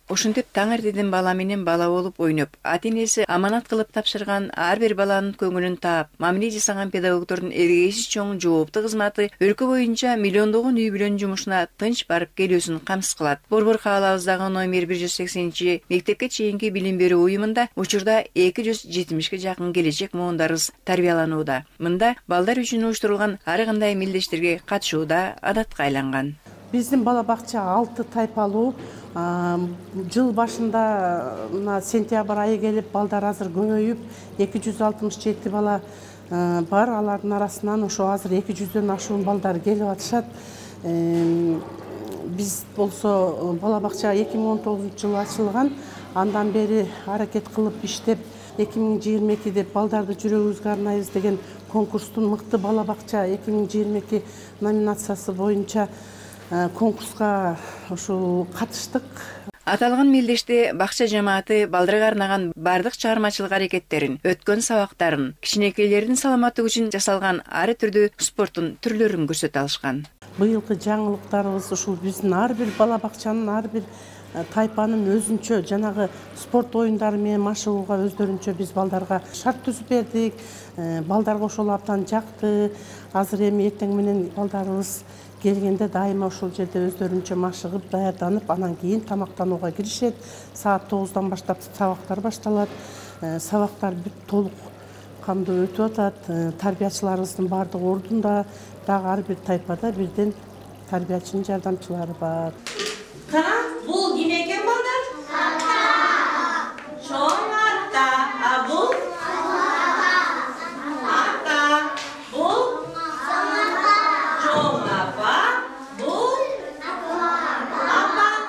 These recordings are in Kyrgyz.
Ошентип таң эртеден бала менен бала болуп ойноп, ата-энеси аманат кылып тапшырган ар бир баланын көңүлүн таап, мамиле жасаган педагогдордун эргейсиз чоң жоопту кызматы өлкө боюнча миллиондогон үй-бүлөнүн жумушуна тынч барып келүүсүн камсыз кылат. Борбор каалабыздагы номер 180 мектепке чейинки билим берүү уюмунда учурда 270ге жакын келечек муундарыбыз тарбияланууда. Мында балдар үчүн уюштурулган ар кандай мелдештерге катышууда адатка айланган. Биздин бала бакча 6 тайпалуу. Жыл башында сентябрь айы келип, балдар азыр көбөйүп, 267 бала бар. Алардын арасынан ошо азыр 200дөн ашуун балдар келип атышат. Биз болсо бала бакча 2019-жылы ачылган. Андан бери аракет кылып иштеп, 2022-де балдарды жүрөгүбүзгө арнайбыз деген конкурстун мыкты бала бакча 2022 номинациясы боюнча конкурска ушул катыштык. Аталган мелдеште бакча жамааты балдарга арнаган бардык чыгармачылык аракеттерин, өткөн сабактарын, кичинекейлердин саламаттыгы үчүн жасалган ар түрдүү спорттун түрлөрүн көрсөтө алышкан. Быйылкы жаңылыктарыбыз ушул биздин ар бир бала бакчанын, ар бир тайпанын өзүнчө жанагы спорт оюндары менен машыгууга өздөрүнчө биз балдарга шарт түзүп бердик. Балдарга ошол абдан жакты. Азыр эми эртең менен балдарыбыз келгенде дайыма ошол жерде өздөрүнчө машыгып, даярданып, анан кийин тамактанууга киришет. Саат 9-дан баштап сабактар башталат. Сабактар бүт толук камдуу өтүп атат. Тарбиячыларыбыздын бардыгы ордунда, дагы ар бир тайпада бирден тарбиячынын жардамчылары бар. Кана, бул ким экен балдар? Ата. Чоң ата. А бул? Ата. Бул? Чоң апа. Бул? Апа.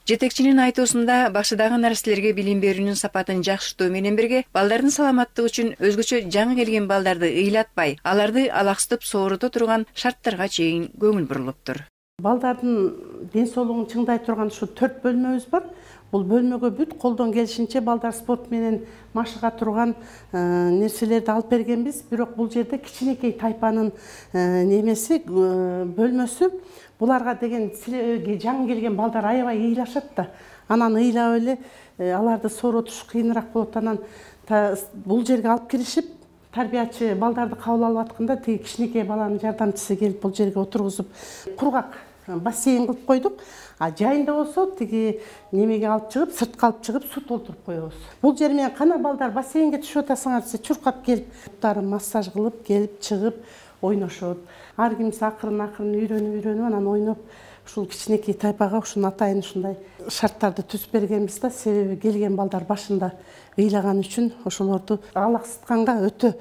Жетекчинин айтуусунда бакчадагы нерселерге билим берүүнүн сапатын жакшыртуу менен бирге балдардын саламаттыгы үчүн өзгөчө жаңы келген балдарды ыйлатпай, аларды алаксытып сооруто турган шарттарга чейин көңүл бурулуптур. Балдардын ден соолугун чыңдай турган ушу 4 бөлмөбүз бар. Бул бөлмөгө бүт колдон келишинче балдар спорт менен машыга турган нерселерди алып бергенбиз. Бирок бул жерде кичинекей тайпанын немеси бөлмөсү. Буларга деген жаңы келген балдар аябай ыйлашат да. Анан ыйлап эле аларды сооротуш кыйыныраак болот. Анан бул жерге алып киришип, тарбиячы балдарды кабыл алып атканда тиги кичинекей баланын жардамчысы келип бул жерге отургузуп, кургак бассейн кылып койдук. А жайында болсо тиги немеге алып чыгып, сыртка алып чыгып суу толтуруп коебуз. Бул жер менен кана балдар бассейнге түшүп атасыңар десе, чуркап келип, буттарын массаж кылып, келип чыгып ойношот. Ар кимиси акырын үйрөнүп анан ойноп, ушул кичинекей тайпага ушун атайын ушундай шарттарды түзүп бергенбиз да, себеби келген балдар башында ыйлаган үчүн ошолорду алаксытканга өтө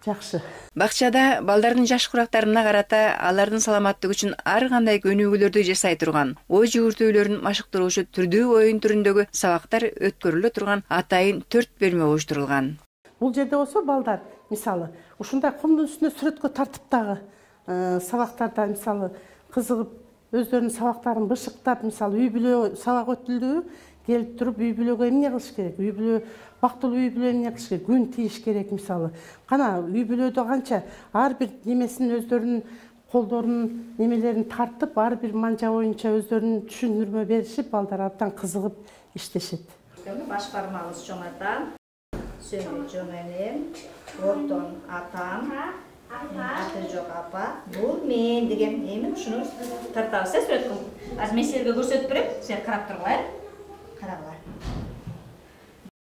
жакшы. Бакчада балдардын жаш курактарына карата алардын саламаттыгы үчүн ар кандай көнүгүүлөрдү жасай турган, ой жүгүртүүлөрүн машыктыруучу түрдүү оюн түрүндөгү сабактар өткөрүлө турган атайын 4 бөлмө уюштурулган. Бул жерде болсо балдар, мисалы, ушундай комдун үстүнө сүрөткө тартыптагы сабактарда мисалы кызыгып, өздөрүнүн сабактарын бышыктап, мисалы үй бүлө сабак өтүлдү, келип туруп үй бүлөгө эмне кылыш керек? Үй бүлө бактылуу үй бүлө эмне кылыш керек? Күн тийиш керек мисалы. Кана үй бүлөдө канча ар бир немесин өздөрүнүн колдорунун немелерин тартып, ар бир манжа боюнча өздөрүнүн түшүндүрмө беришип, балдар абдан кызыгып иштешет. Баш бармагыбыз чоң атам, сөзү чоң энем, ортон атам, аты жок апа, бул мен деген эми ушуну тартабыз, сүрөткө. Азыр мен силерге көрсөтүп берем, силер карап тургула. Карагыла.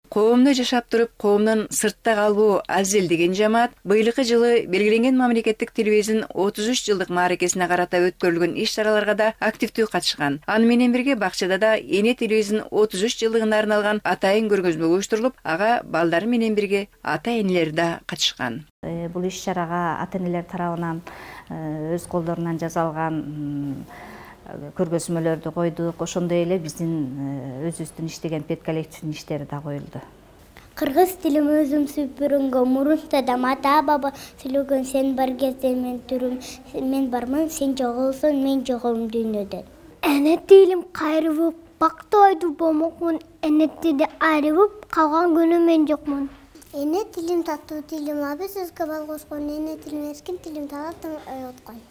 Коомдо жашап туруп, коомдон сыртта калбоо абзел деген жамаат быйылкы жылы белгиленген мамлекеттик телевизион 33 жылдык мааракесине карата өткөрүлгөн иш-чараларга да активдүү катышкан. Аны менен бирге бакчада да эне телевизион 33 жылдыгына арналган атайын көргөзмө уюштурулуп, ага балдары менен бирге ата-энелер да катышкан. Бул иш-чарага ата-энелер тарабынан өз колдорунан жасалган көргөзмөлөрдү койдук. Ошондой эле биздин өзүбүздүн иштеген пет коллективдин иштери да коюлду. Кыргыз тилим өзүм сүйүп үйрөнгөн, мурунтадан ата-баба сүйлөгөн, сен бар кезде мен турум, мен бармын, сен жоголсоң, мен жогом дүйнөдө. Эне тилим кайрылып, бактыбайдуу болмокмун, эне тилди айрылып, калган күнү мен жокмун. Эне тилим таттуу тилим, абыз өзгө бал кошкон, эне тилим эркин тилим талаптын өткөн.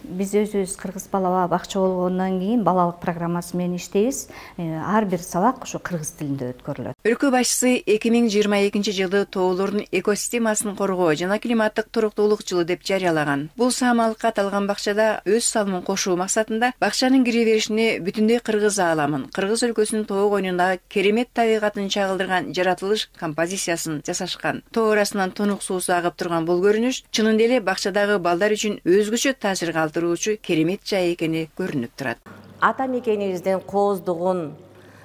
Биз өзүбүз кыргыз бала бакча болгондон кийин балалык программасы менен иштейбиз. Ар бир сабак ушу кыргыз тилинде өткөрүлөт. Өлкө башчысы 2022 жылды тоолордун экосистемасын коргоо жана климаттык туруктуулук жылы деп жарыялаган. Бул саамалыкка аталган бакчада өз салымын кошуу максатында бакчанын кире беришине бүтүндөй кыргыз ааламын, кыргыз өлкөсүнүн тоо койнундагы керемет табигатын чагылдырган жаратылыш композициясын жасашкан. Тоо арасынан тунук суусу агып турган бул көрүнүш чынында эле бакчадагы балдар үчүн өзгөчө таасир калтыруучу керемет жай экени көрүнүп турат. Ата мекенибиздин кооздугун,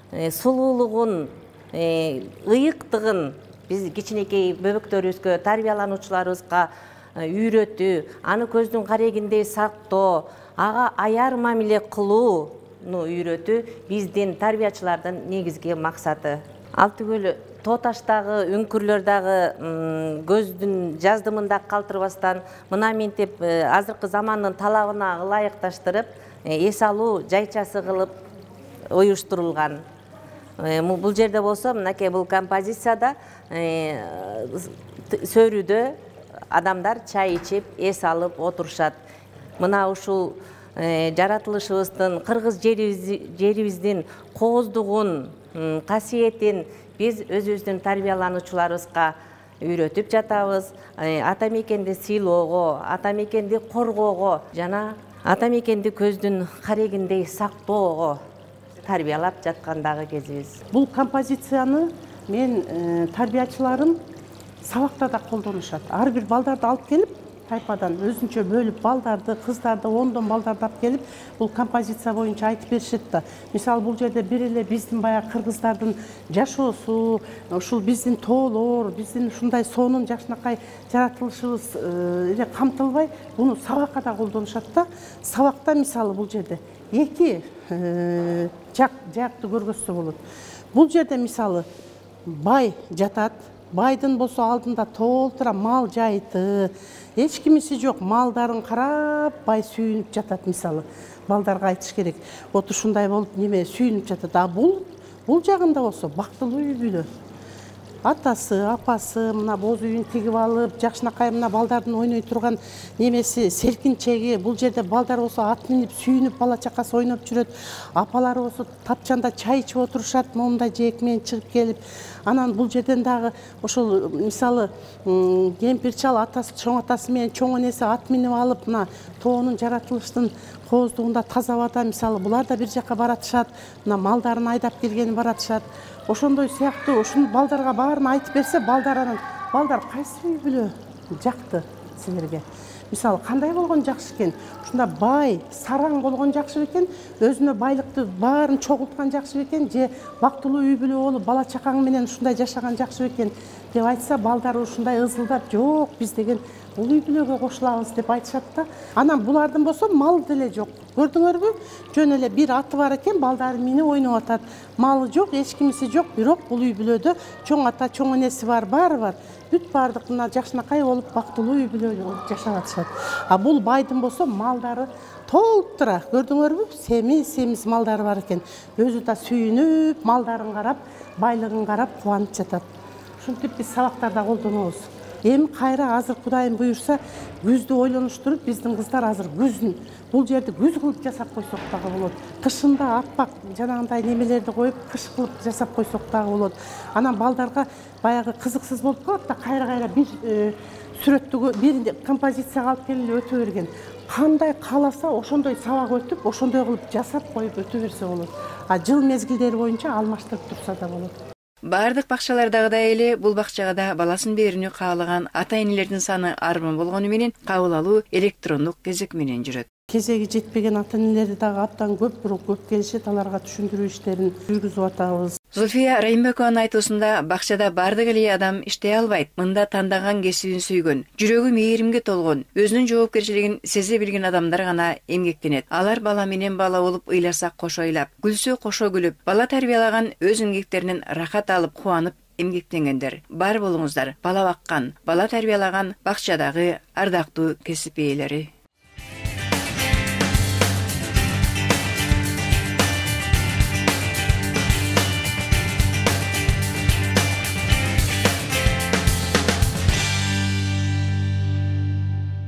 сулуулугун, ыйыктыгын биз кичинекей бөбөктөрүбүзгө, тарбиялануучуларыбызга үйрөтүү, аны көздүн карегиндей сактоо, ага аяр мамиле кылууну үйрөтүү биздин тарбиячылардын негизги максаты. Ал түгүл тоо таштагы үңкүрлөр дагы көздүн жаздымында калтырбастан мына ментип азыркы замандын талабына ылайыкташтырып эс алуу жайчасы кылып уюштурулган. Бул жерде болсо мынакей бул композицияда сөрүдө адамдар чай ичип эс алып отурушат. Мына ушул жаратылышыбыздын, кыргыз жерибиздин кооздугун, касиетин биз өзүбүздүн тарбиялануучуларыбызга үйрөтүп жатабыз. Ата мекенди сыйлоого, ата мекенди коргоого жана ата мекенди көздүн карегиндей сактоого тарбиялап жаткандагы кезибиз. Бул композицияны мен тарбиячыларым сабакта да колдонушат. Ар бир балдарды алып келип, тайпадан өзүнчө бөлүп балдарды, кыздарды, ондон балдарды алып келип, бул композиция боюнча айтып беришет да. Мисалы бул жерде бир эле биздин баягы кыргыздардын жашоосу, ушул биздин тоолор, биздин ушундай сонун жакшынакай жаратылышыбыз эле камтылбай, буну сабакка да колдонушат да. Сабакта мисалы бул жерде эки жакты көргөзсө болот. Бул жерде мисалы бай жатат, байдын болсо алдында толтура мал жайыты, эч кимиси жок, малдарын карап бай сүйүнүп жатат мисалы. Балдарга айтыш керек. Вот ушундай болуп неме сүйүнүп жатат. А бул жагында болсо бактылуу үй бүлө. Атасы, апасы мына боз үйүн тигип алып, жакшынакай мына балдардын ойной турган немеси селкинчеги, бул жерде балдар болсо ат минип сүйүнүп бала чакасы ойноп жүрөт. Апалары болсо тапчанда чай ичип отурушат, моундай жээк менен чыгып келип. Анан бул жерден дагы ошол мисалы кемпир чал атасы, чоң атасы менен чоң энеси ат минип алып, мына тоонун жаратылыштын кооздугунда таза абада мисалы булар да бир жака баратышат, мына малдарын айдап келгени баратышат. Ошондой сыяктуу ушул балдарга баарын айтып берсе, балдар кайсы үй бүлө жакты силерге? Мисалы кандай болгон жакшы экен? Ушунда бай, сараң болгон жакшы экен, өзүнө байлыкты баарын чогулткан жакшы экен, же бактылуу үй бүлө болуп бала чакаң менен ушундай жашаган жакшы экен деп айтса, балдар ушундай ызылдап, жок, биз деген бул үй бүлөгө кошулабыз деп айтышат да. Анан булардын болсо мал деле жок. Көрдүңөрбү? Жөн эле бир аты бар экен, балдары минип ойноп атат. Малы жок, эч кимиси жок, бирок бул үй бүлөдө чоң ата, чоң энеси бар, баары бар. Бүт баардык мына жакшынакай болуп бактылуу үй бүлө жашап атышат. А бул байдын болсо малдары толтура, көрдүңөрбү? Семиз малдары бар экен. Өзү да сүйүнүп, малдарын карап, байлыгын карап кубанып жатат. Ушинтип биз сабактарда колдонобуз. Эми кайра азыр Кудайым буюрса, күздү ойлонуштуруп, биздин кыздар азыр күзүн бул жерди күз кылып жасап койсок дагы болот. Кышында аппак жанагындай немелерди коюп, кыш кылып жасап койсок дагы болот. Анан балдарга баягы кызыксыз болуп калат да, кайра бир сүрөттүгү, бир композицияга алып келип өтө берген. Кандай кааласа ошондой сабак өтүп, ошондой кылып жасап коюп өтө берсе болот. А жыл мезгилдери боюнча алмаштырып турса да болот. Бардык бакчалардагыдай эле бул бакчага да баласын берүүнү каалаган ата-энелердин саны арман болгону менен кабыл алуу электрондук кезек менен жүрөт. Кезеги жетпеген ата-энелери дагы абдан көп, бирок көп келишет, аларга түшүндүрүү иштерин жүргүзүп атабыз. Зульфия Райымбекованын айтуусунда бакчада бардык эле адам иштей албайт. Мында тандаган кесибин сүйгөн, жүрөгү мээримге толгон, өзүнүн жоопкерчилигин сезе билген адамдар гана эмгектенет. Алар бала менен бала болуп ыйласа кошо ыйлап, күлсө кошо күлүп, бала тарбиялаган өз эмгектеринен рахат алып, кубанып эмгектенгендер. Бар болуңуздар, бала баккан, бала тарбиялаган бакчадагы ардактуу кесип ээлери.